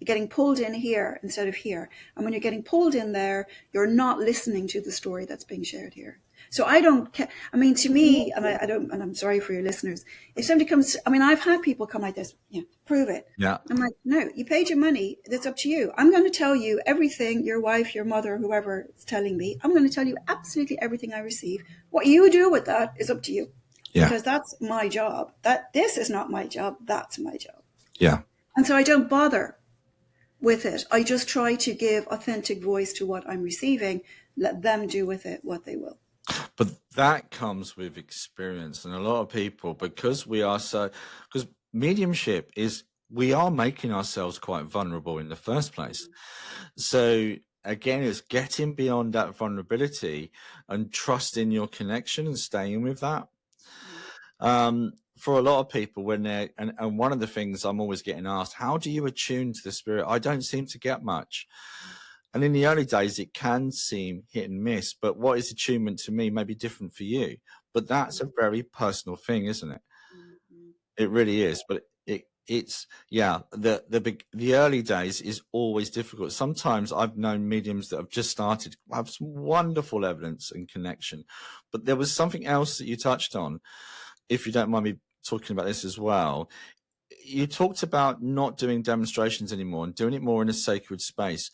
A: You're getting pulled in here instead of here. And when you're getting pulled in there, you're not listening to the story that's being shared here. So I don't care. I mean, to me, and I don't, and I'm sorry for your listeners, if somebody comes, I mean, I've had people come like this, yeah, prove it.
B: Yeah.
A: I'm like, no, you paid your money. That's up to you. I'm going to tell you everything your wife, your mother, whoever is telling me. I'm going to tell you absolutely everything I receive. What you do with that is up to you.
B: Yeah.
A: Because that's my job. This is not my job. That's my job.
B: Yeah.
A: And so I don't bother with it. I just try to give authentic voice to what I'm receiving. Let them do with it what they will.
B: But that comes with experience. And a lot of people, because mediumship is, we are making ourselves quite vulnerable in the first place. So again, it's getting beyond that vulnerability and trusting your connection and staying with that. For a lot of people, when they're, and one of the things I'm always getting asked, how do you attune to the spirit? I don't seem to get much. And in the early days, it can seem hit and miss, but what is attunement to me may be different for you. But that's a very personal thing, isn't it? It really is. But it's the early days is always difficult. Sometimes I've known mediums that have just started, have some wonderful evidence and connection. But there was something else that you touched on, if you don't mind me talking about this as well. You talked about not doing demonstrations anymore and doing it more in a sacred space.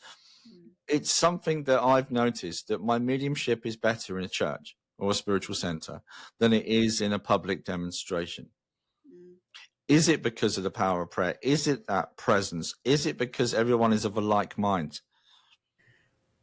B: It's something that I've noticed, that my mediumship is better in a church or a spiritual center than it is in a public demonstration. Is it because of the power of prayer? Is it that presence? Is it because everyone is of a like mind?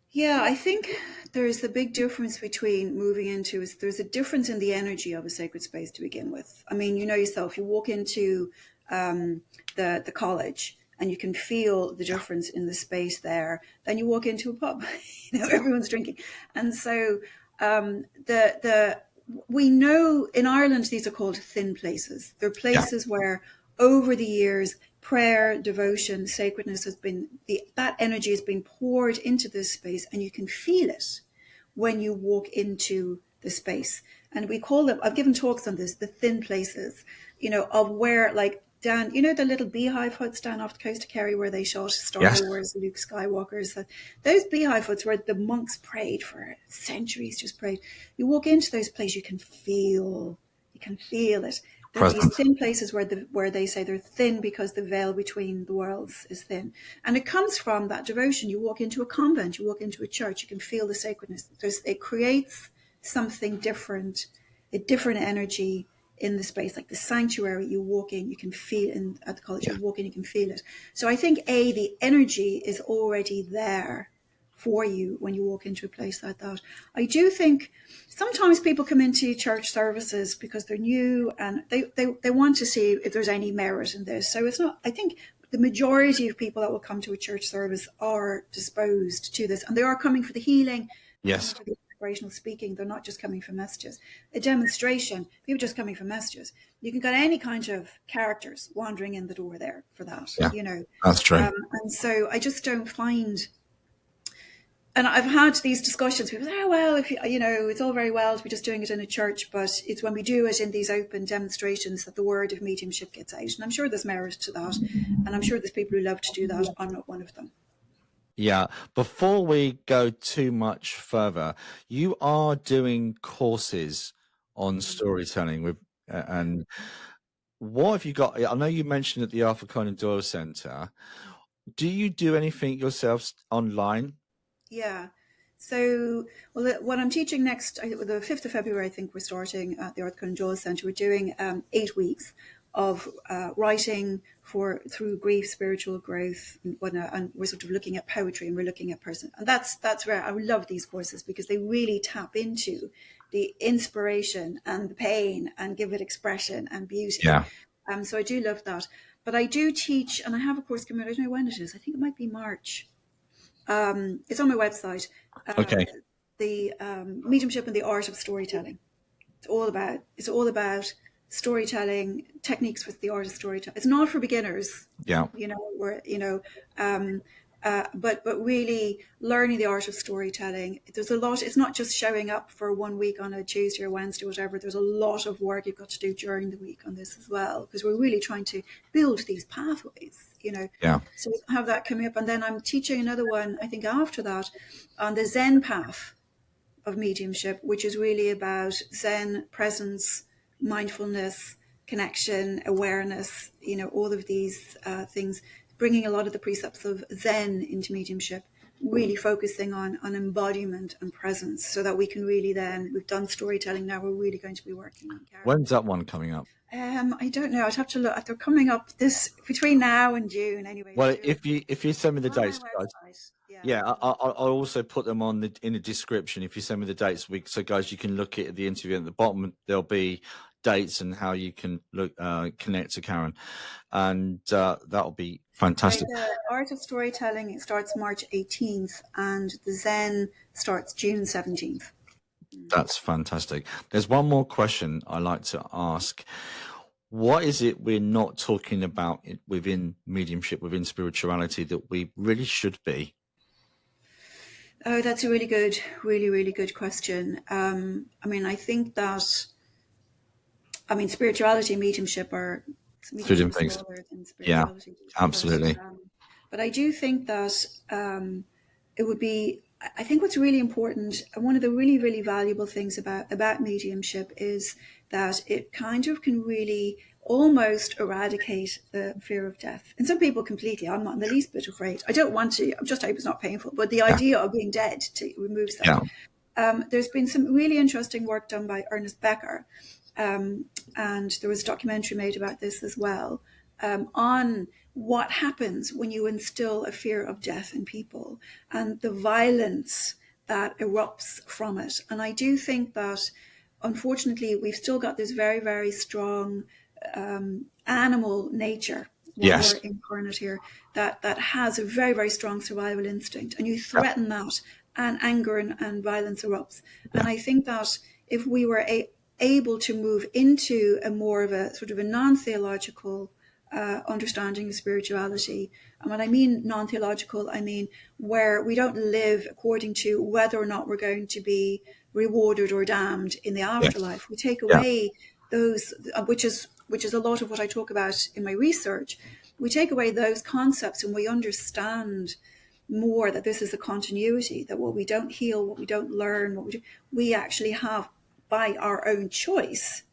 A: Yeah, I think there's the big difference between moving into, there's a difference in the energy of a sacred space to begin with. I mean, you know yourself, you walk into the college and you can feel the difference in the space there. Then you walk into a pub, everyone's drinking. And so we know in Ireland, these are called thin places. They're places where over the years, prayer, devotion, sacredness that energy has been poured into this space, and you can feel it when you walk into the space. And we call them, I've given talks on this, the thin places, of where, like, down, the little beehive huts down off the coast of Kerry where they shot Star Wars, Luke Skywalker's. Those beehive huts where the monks prayed for centuries, just prayed. You walk into those places, you can feel it. There are these thin places where they say they're thin because the veil between the worlds is thin. And it comes from that devotion. You walk into a convent, you walk into a church, you can feel the sacredness. It creates something different, a different energy in the space, like the sanctuary. You walk in, you can feel at the college, you walk in, you can feel it. So I think the energy is already there for you when you walk into a place like that. I do think sometimes people come into church services because they're new and they want to see if there's any merit in this. So it's not, I think the majority of people that will come to a church service are disposed to this, and they are coming for the healing, for the inspirational speaking. They're not just coming for messages. A demonstration, people just coming for messages. You can get any kind of characters wandering in the door there for that,
B: That's true.
A: And so I just don't find, and I've had these discussions. People say, "Oh well, if it's all very well to be just doing it in a church, but it's when we do it in these open demonstrations that the word of mediumship gets out." And I'm sure there's merit to that, and I'm sure there's people who love to do that. I'm not one of them.
B: Yeah. Before we go too much further, you are doing courses on storytelling with, and what have you got? I know you mentioned at the Arthur Conan Doyle Center. Do you do anything yourself online?
A: Yeah. So, what I'm teaching next, the 5th of February, I think we're starting at the Arthur Conan Doyle Center. We're doing 8 weeks of writing through grief, spiritual growth, and we're sort of looking at poetry, and we're looking at person. And that's where I love these courses, because they really tap into the inspiration and the pain and give it expression and beauty.
B: Yeah.
A: So I do love that. But I do teach, and I have a course coming out. I don't know when it is. I think it might be March. It's on my website. The mediumship and the art of storytelling. It's all about storytelling techniques with the art of storytelling. It's not for beginners.
B: Yeah.
A: But really learning the art of storytelling. There's a lot. It's not just showing up for 1 week on a Tuesday or Wednesday, whatever. There's a lot of work you've got to do during the week on this as well, because we're really trying to build these pathways.
B: Yeah.
A: So we have that coming up. And then I'm teaching another one, I think after that, on the Zen path of mediumship, which is really about Zen presence, mindfulness, connection, awareness, all of these things, bringing a lot of the precepts of Zen into mediumship, really focusing on embodiment and presence, so that we can really we've done storytelling, now we're really going to be working on character.
B: When's that one coming up?
A: I don't know. I'd have to look. They're coming up between now and June anyway.
B: Well, if you send me the dates, guys. Yeah, I'll also put them in the description. If you send me the dates, so guys, you can look at the interview at the bottom. There'll be dates and how you can connect to Karen, and that'll be fantastic.
A: The Art of Storytelling, it starts March 18th, and the Zen starts June 17th.
B: That's fantastic. There's one more question I like to ask. What is it we're not talking about within mediumship, within spirituality, that we really should be?
A: Oh, that's a really good question. I think that, spirituality and mediumship are
B: two different things. Yeah, absolutely.
A: But I do think that it would be, I think what's really important, and one of the really, really valuable things about mediumship is that it kind of can really almost eradicate the fear of death. And some people completely, I'm not in the least bit afraid. I don't want to, I just hope it's not painful, but the idea of being dead removes that. Yeah. There's been some really interesting work done by Ernest Becker, and there was a documentary made about this as well, on what happens when you instill a fear of death in people and the violence that erupts from it. And I do think that, unfortunately, we've still got this very, very strong animal nature while we're incarnate here, that has a very, very strong survival instinct. And you threaten that, and anger and violence erupts. And I think that if we were able to move into a more of a sort of a non-theological understanding of spirituality. And when I mean non-theological, I mean where we don't live according to whether or not we're going to be rewarded or damned in the afterlife. We take away those, which is a lot of what I talk about in my research. We take away those concepts, and we understand more that this is a continuity, that what we don't heal, what we don't learn, we actually have, by our own choice,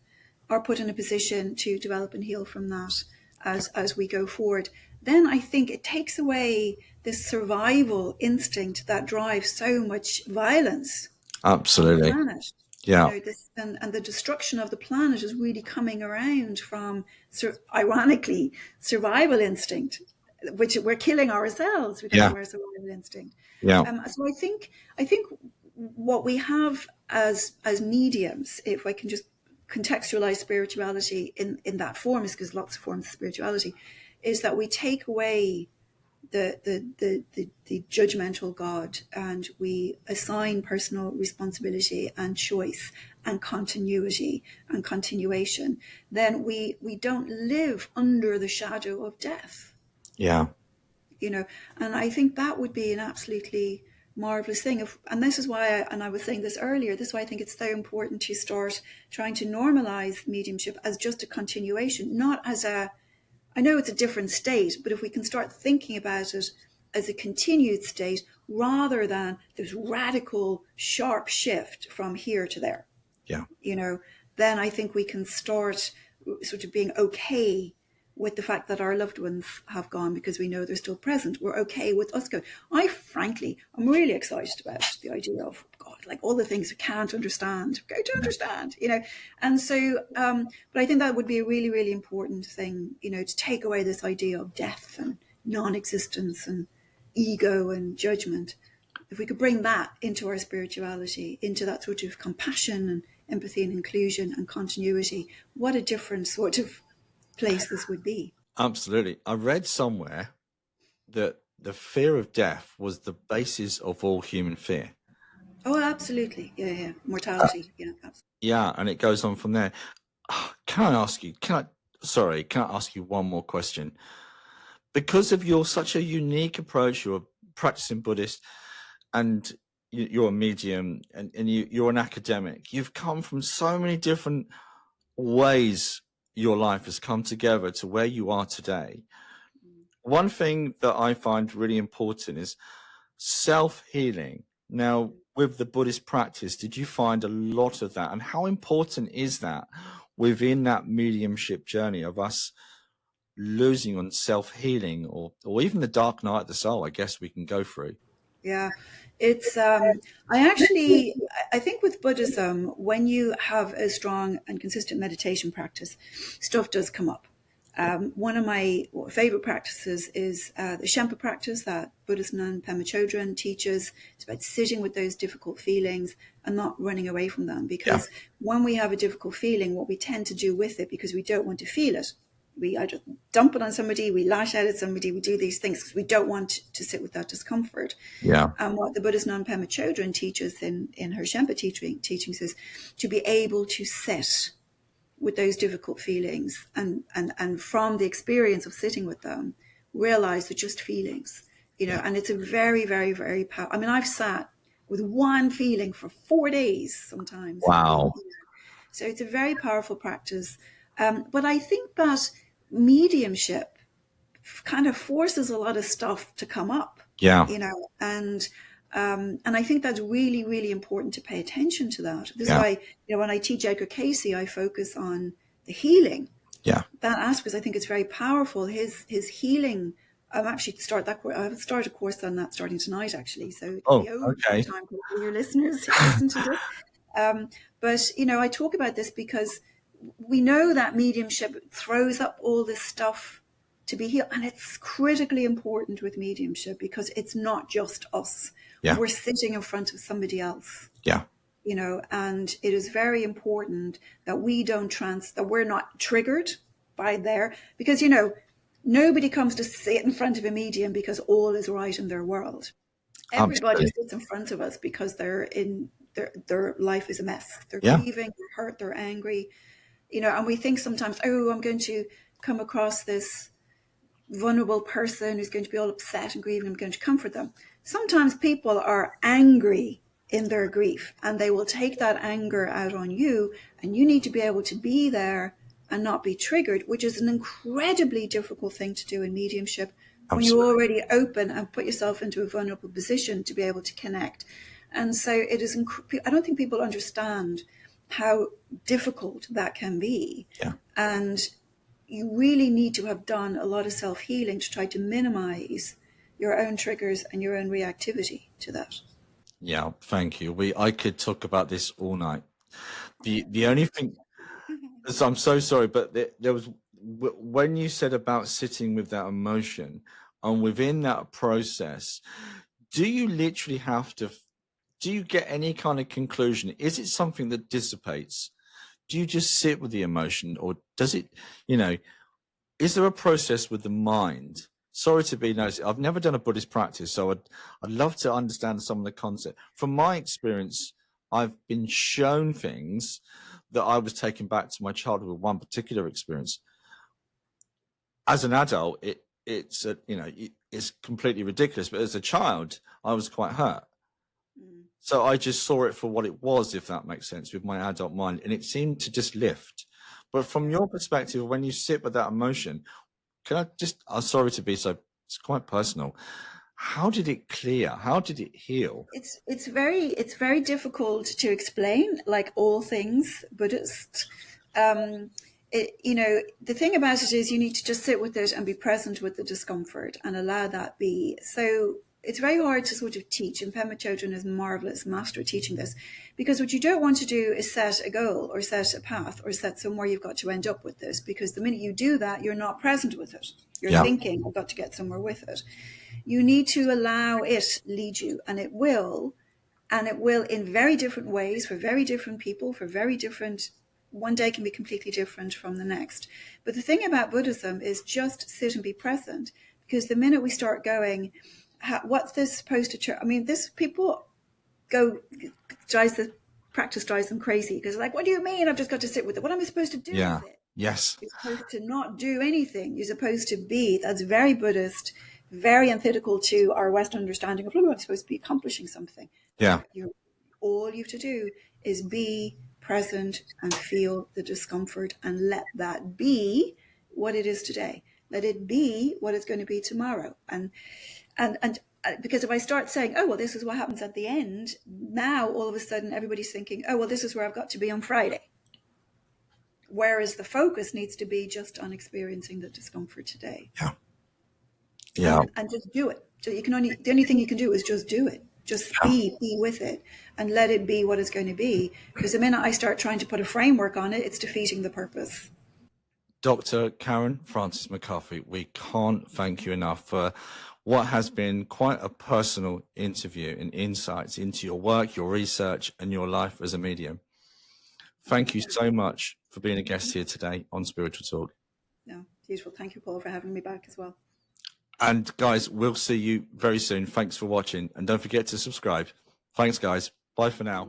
A: are put in a position to develop and heal from that as we go forward. Then I think it takes away this survival instinct that drives so much violence.
B: Absolutely.
A: On the planet.
B: Yeah.
A: And the destruction of the planet is really coming around from, ironically, survival instinct, which we're killing ourselves because of our survival instinct. So I think what we have as mediums, if I can just contextualize spirituality in that form, is because lots of forms of spirituality, is that we take away the judgmental God, and we assign personal responsibility and choice and continuity and continuation. Then we don't live under the shadow of death.
B: Yeah.
A: And I think that would be an absolutely marvelous thing. And this is why, and I was saying this earlier, this is why I think it's so important to start trying to normalize mediumship as just a continuation, not as I know it's a different state, but if we can start thinking about it as a continued state rather than this radical, sharp shift from here to there, then I think we can start sort of being okay with the fact that our loved ones have gone, because we know they're still present. We're okay with us going. I'm really excited about the idea of God, like all the things we can't understand, going to understand, And so, but I think that would be a really, really important thing, to take away this idea of death and non-existence and ego and judgment. If we could bring that into our spirituality, into that sort of compassion and empathy and inclusion and continuity, what a different sort of place this would be.
B: Absolutely. I read somewhere that the fear of death was the basis of all human fear.
A: Oh, absolutely. Yeah. Mortality. Absolutely.
B: Yeah, and it goes on from there. Can I ask you one more question? Because of such a unique approach, you're a practicing Buddhist, and you're a medium, and you're an academic. You've come from so many different ways. Your life has come together to where you are today. one thing that I find really important is self-healing. Now, with the Buddhist practice, did you find a lot of that? And how important is that within that mediumship journey of us losing on self-healing, or even the dark night of the soul, I guess we can go through?
A: Yeah, it's I think with Buddhism, when you have a strong and consistent meditation practice, stuff does come up. One of my favorite practices is the Shenpa practice that Buddhist nun Pema Chodron teaches. It's about sitting with those difficult feelings and not running away from them. Because when we have a difficult feeling, what we tend to do with it, because we don't want to feel it, we either dump it on somebody, we lash out at somebody, we do these things because we don't want to sit with that discomfort.
B: Yeah.
A: And what the Buddhist nun Pema Chodron teaches in her Shenpa teachings is to be able to sit with those difficult feelings and from the experience of sitting with them, realize they're just feelings, and it's a very, very, very powerful. I mean, I've sat with one feeling for 4 days sometimes.
B: Wow.
A: So it's a very powerful practice. But I think that mediumship kind of forces a lot of stuff to come up, and I think that's really, really important to pay attention to that. This is why, when I teach Edgar Casey, I focus on the healing.
B: Yeah.
A: That aspect, I think it's very powerful. His healing. I'm actually I've started a course on that starting tonight, actually. So it'll be over by the time your listeners listen to this. But I talk about this because we know that mediumship throws up all this stuff to be healed, and it's critically important with mediumship because it's not just us. We're sitting in front of somebody else. And it is very important that we don't that we're not triggered by because nobody comes to sit in front of a medium because all is right in their world. Everybody sits in front of us because they're in their life is a mess. They're grieving, they're hurt, they're angry, and we think sometimes, oh, I'm going to come across this vulnerable person who's going to be all upset and grieving. I'm going to comfort them. Sometimes people are angry in their grief and they will take that anger out on you, and you need to be able to be there and not be triggered, which is an incredibly difficult thing to do in mediumship. When you already open and put yourself into a vulnerable position to be able to connect. And so it is, I don't think people understand how difficult that can be. And you really need to have done a lot of self-healing to try to minimize your own triggers and your own reactivity to that.
B: Yeah, thank you. I could talk about this all night. The only thing, so I'm so sorry, but there was, when you said about sitting with that emotion, and within that process, do you literally have to, do you get any kind of conclusion? Is it something that dissipates? Do you just sit with the emotion, or does it, is there a process with the mind? Sorry to be nosy. I've never done a Buddhist practice, so I'd love to understand some of the concept. From my experience, I've been shown things that I was taken back to my childhood with one particular experience. As an adult, it's completely ridiculous, but as a child, I was quite hurt. So I just saw it for what it was, if that makes sense, with my adult mind, and it seemed to just lift. But from your perspective, when you sit with that emotion, can I just, I'm sorry to be so, it's quite personal. How did it clear? How did it heal?
A: It's very difficult to explain, like all things Buddhist. The thing about it is you need to just sit with it and be present with the discomfort and allow that be. So it's very hard to sort of teach, and Pema Chodron is a marvelous master at teaching this, because what you don't want to do is set a goal or set a path or set somewhere you've got to end up with this, because the minute you do that, you're not present with it. You're thinking, I've got to get somewhere with it. You need to allow it lead you, and it will in very different ways for very different people, for very different, one day can be completely different from the next. But the thing about Buddhism is just sit and be present, because the minute we start going, what's this supposed to, I mean, this people the practice drives them crazy, because like, what do you mean I've just got to sit with it? What am I supposed to do with it?
B: Yes.
A: You're supposed to not do anything. You're supposed to be. That's very Buddhist, very antithetical to our Western understanding of, I'm supposed to be accomplishing something. All you have to do is be present and feel the discomfort and let that be what it is today. Let it be what it's going to be tomorrow. And because if I start saying, oh, well, this is what happens at the end, now all of a sudden everybody's thinking, oh, well, this is where I've got to be on Friday. Whereas the focus needs to be just on experiencing the discomfort today.
B: Yeah. Yeah.
A: And just do it. So the only thing you can do is just do it. Just be with it and let it be what it's going to be. Because the minute I start trying to put a framework on it, it's defeating the purpose.
B: Dr. Karen Frances McCarthy, we can't thank you enough for what has been quite a personal interview and insights into your work, your research, and your life as a medium. Thank you so much for being a guest here today on Spiritual Talk.
A: No, beautiful. Thank you, Paul, for having me back as well.
B: And guys, we'll see you very soon. Thanks for watching. And don't forget to subscribe. Thanks, guys. Bye for now.